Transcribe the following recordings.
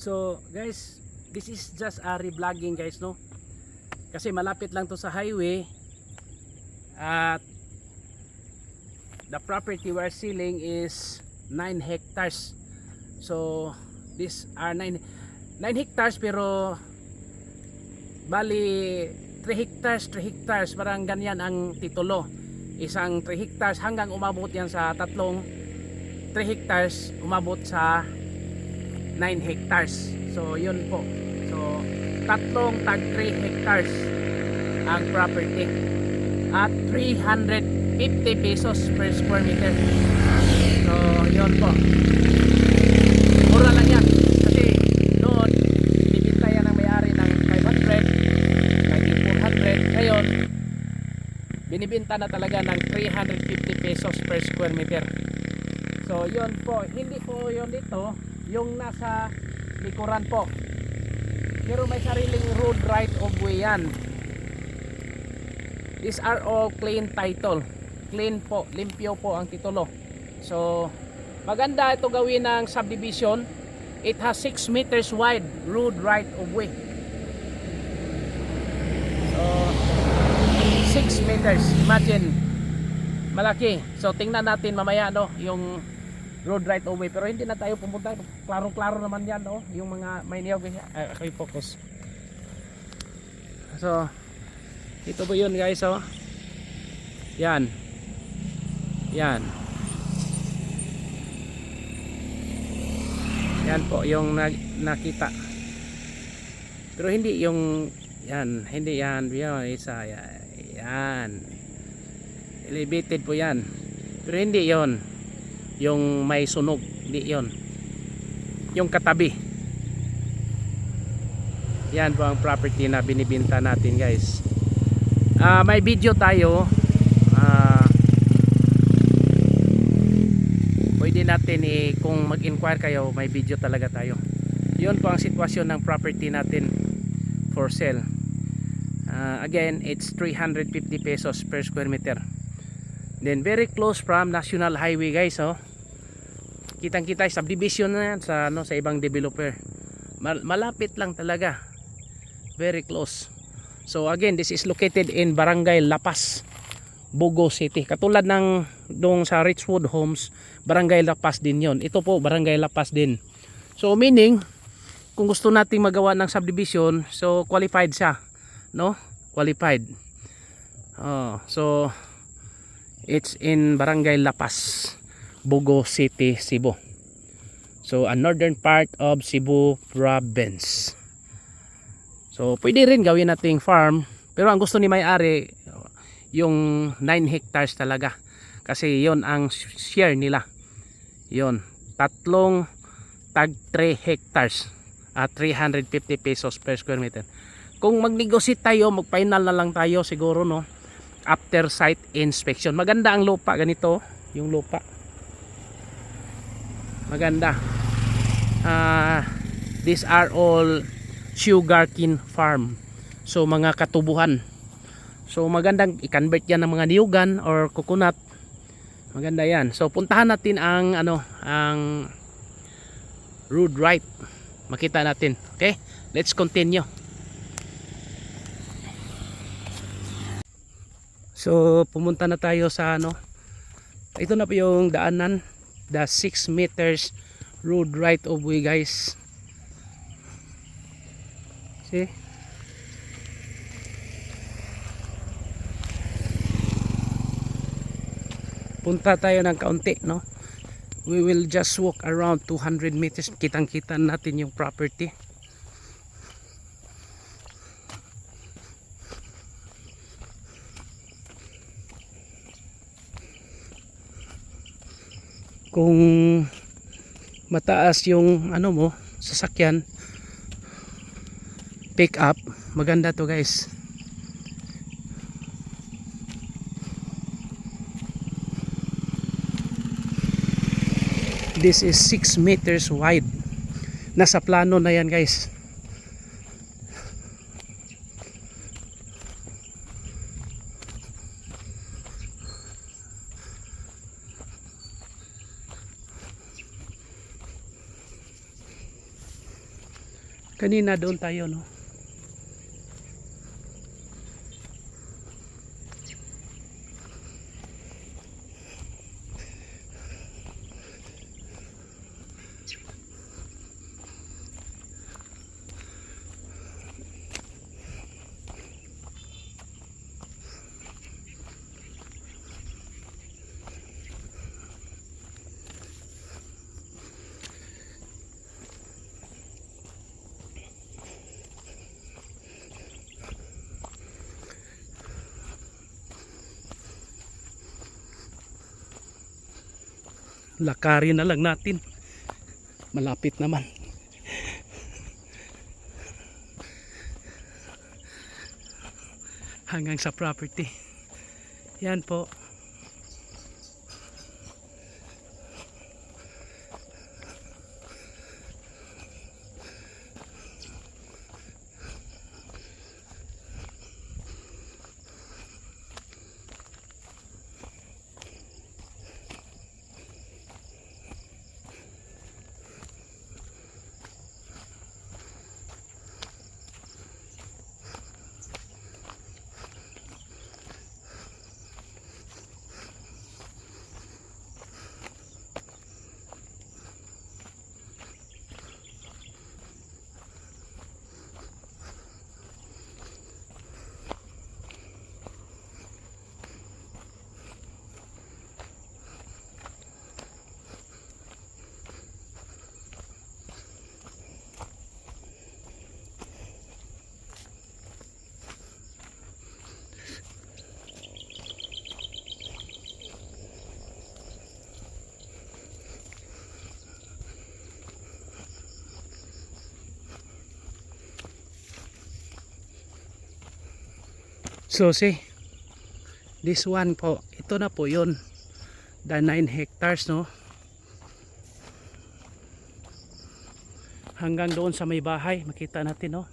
So guys, this is just a re-vlogging guys, no? Kasi malapit lang to sa highway. At the property we're selling is 9 hectares. So these are 9 hectares, pero bali 3 hectares parang ganyan ang titulo. Isang 3 hectares hanggang umabot yan sa tatlong 3 hectares, umabot sa 9 hectares. So yun po. So tatlong tag 3 hectares ang property at 350 pesos per square meter. So yun po, mura lang yan. Kasi noon binibenta yan ng may-ari ng 500, naging 400. Ngayon binibenta na talaga ng 350 pesos per square meter. So yun po, hindi po yun dito yung nasa likuran po, pero may sariling road right of way yan. These are all clean title, clean po, limpyo po ang titulo. So maganda ito gawin ng subdivision. It has 6 meters wide road right of way. So 6 meters, imagine, malaki. So tingnan natin mamaya, no, yung road right of way, pero hindi na tayo pumunta. Klaro-klaro naman yan, no, yung mga may niyog. Okay, focus. So ito po yun guys, oh. Yan. Yan. Yan po yung nakita. Pero hindi yung yan, hindi yan, yan isa yan. Elevated po yan. Pero hindi yon yung may sunog, hindi yon. Yung katabi. Yan po ang property na binibenta natin guys. May video tayo. Pwede natin kung mag-inquire kayo, may video talaga tayo. Yun po ang sitwasyon ng property natin for sale. Again, it's 350 pesos per square meter. Then very close from National Highway guys, oh. Kitang-kita subdivision na yan sa ano, sa ibang developer. Malapit lang talaga. Very close. So again, this is located in Barangay La Paz, Bogo City. Katulad ng dong sa Richwood Homes, Barangay La Paz din yon. Ito po Barangay La Paz din. So meaning, kung gusto nating magawa ng subdivision, so qualified siya, no? Qualified. So it's in Barangay La Paz, Bogo City, Cebu. So a northern part of Cebu province. So pwede rin gawin nating farm, pero ang gusto ni may-ari yung 9 hectares talaga, kasi yon ang share nila. Yon, tatlong tag 3 hectares at 350 pesos per square meter. Kung mag-negotiate tayo, mag-final na lang tayo siguro, no, after site inspection. Maganda ang lupa, ganito yung lupa, maganda. These are all sugarcane farm, so mga katubuhan. So magandang i-convert yan ng mga niyugan or coconut. Maganda yan. So puntahan natin ang ano, ang road right, makita natin. Okay, let's continue. So pumunta na tayo sa ano, ito na po yung daanan, the 6 meters road right of way guys. See? Punta tayo ng kaunti, no? We will just walk around 200 meters. Kitang-kita natin yung property. Kung mataas yung ano mo, sasakyan, pick up, maganda to guys. This is 6 meters wide. Nasa plano na yan guys. Kanina doon tayo, no? Lakarin na lang natin, malapit naman. Hanggang sa property. Yan po. So see, this one po, ito na po yun, the 9 hectares, no? Hanggang doon sa may bahay, makita natin, no?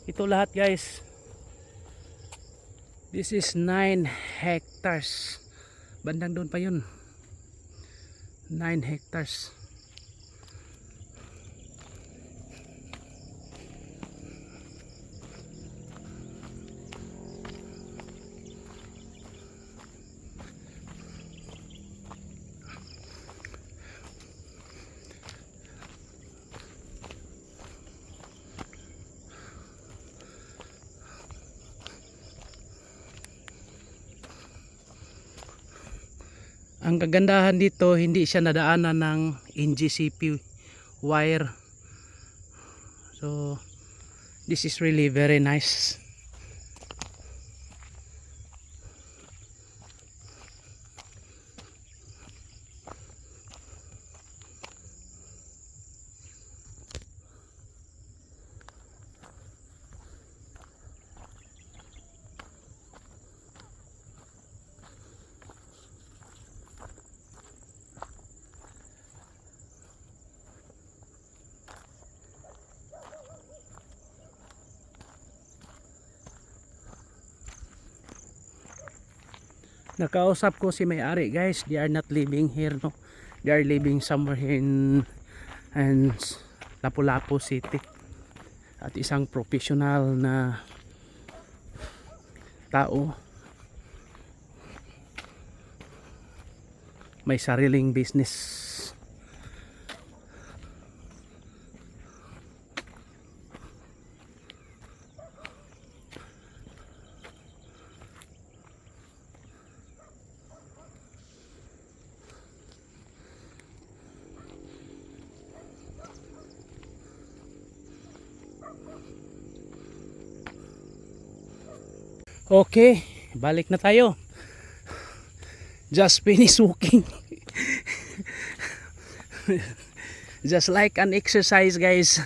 Ito lahat, guys. This is 9 hectares. Bandang doon pa yun. 9 hectares. Ang kagandahan dito, hindi siya nadaanan ng NGCP wire. So this is really very nice. Nakausap ko si may-ari, guys. They are not living here, no. They are living somewhere here in Lapu-Lapu City. At isang professional na tao, may sariling business. Okay, balik na tayo. Just finished walking. Just like an exercise, guys.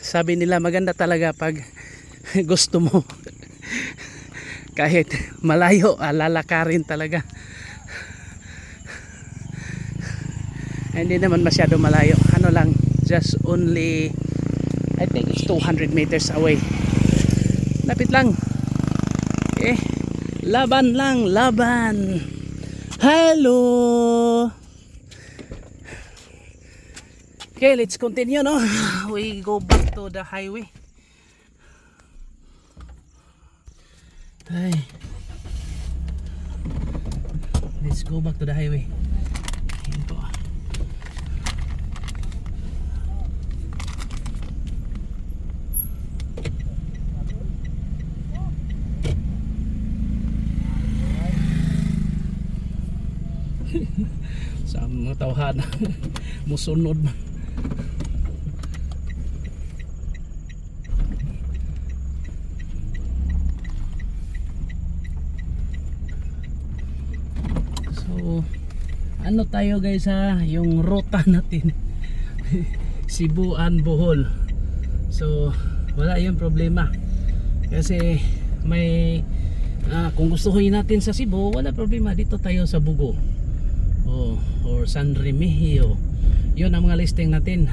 Sabi nila maganda talaga pag gusto mo kahit malayo, lalakarin talaga. Hindi naman masyado malayo, ano lang, just only I think it's 200 meters away. Lapit lang. Okay, laban lang, laban. Hello. Okay, let's continue, no? We go back to the highway. Ay. Let's go back to the highway. Ayan po. Sa mga tawhana musunod man. So ano tayo guys ha, yung ruta natin Cebuan Bohol. So wala yung problema kasi may kung gustuhin natin sa Cebu, wala problema, dito tayo sa Bugo or San Remigio. Yun ang mga listing natin.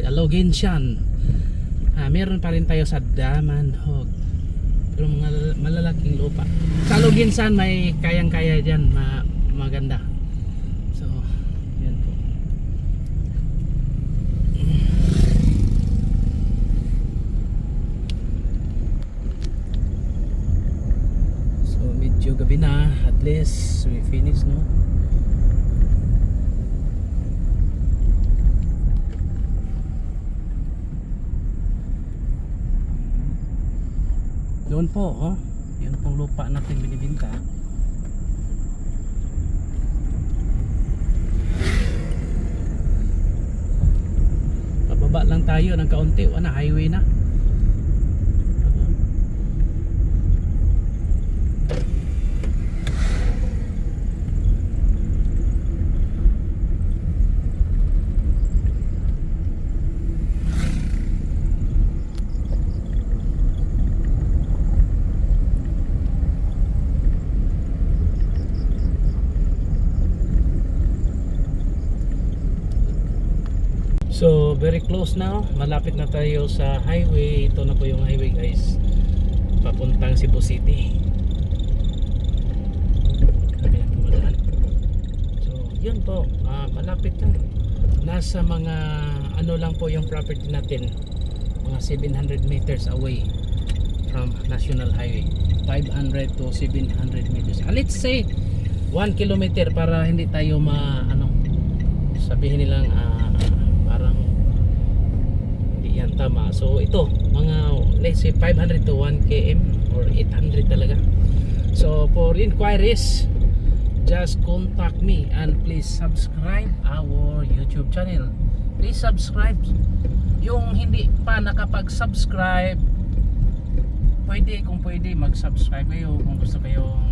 Loginsan, meron pa rin tayo sa Damanhog, pero mga malalaking lupa. Sa Loginsan may kayang-kaya dyan, maganda. So yan po. So medyo gabi na, at least we finish, no? Doon po, oh. Yun pong lupa natin binibinta. Pababa lang tayo ng kaunti, na highway na. So very close now, malapit na tayo sa highway. Ito na po yung highway guys, papuntang Cebu City. So yun po, malapit lang. Nasa mga ano lang po yung property natin, mga 700 meters away from National Highway. 500 to 700 meters. Let's say 1 kilometer para hindi tayo sabihin nilang parang hindi yan tama. So ito, mga let's say 500 to 1 km or 800 talaga. So for inquiries, just contact me and please subscribe our YouTube channel. Please subscribe. Yung hindi pa nakapag-subscribe, kung pwede mag-subscribe kayo kung gusto kayong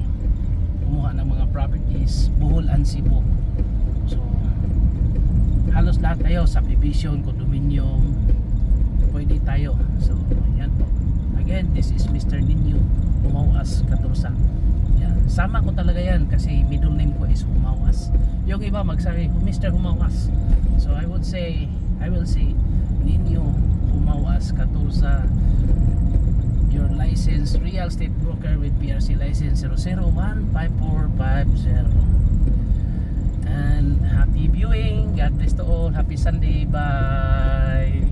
kumuha ng mga properties Bohol and Cebu. So halos lahat tayo, subdivision, condominium, pwede tayo. So yan po. Again, this is Mr. Ninyo Humawas Catursa. Yan. Sama ko talaga yan kasi middle name ko is Humawas. Yung iba magsabi Mr. Humawas. So I will say Ninyo Humawas Catursa, your licensed real estate broker with PRC license 0015450. And happy viewing. God bless to all. Happy Sunday. Bye.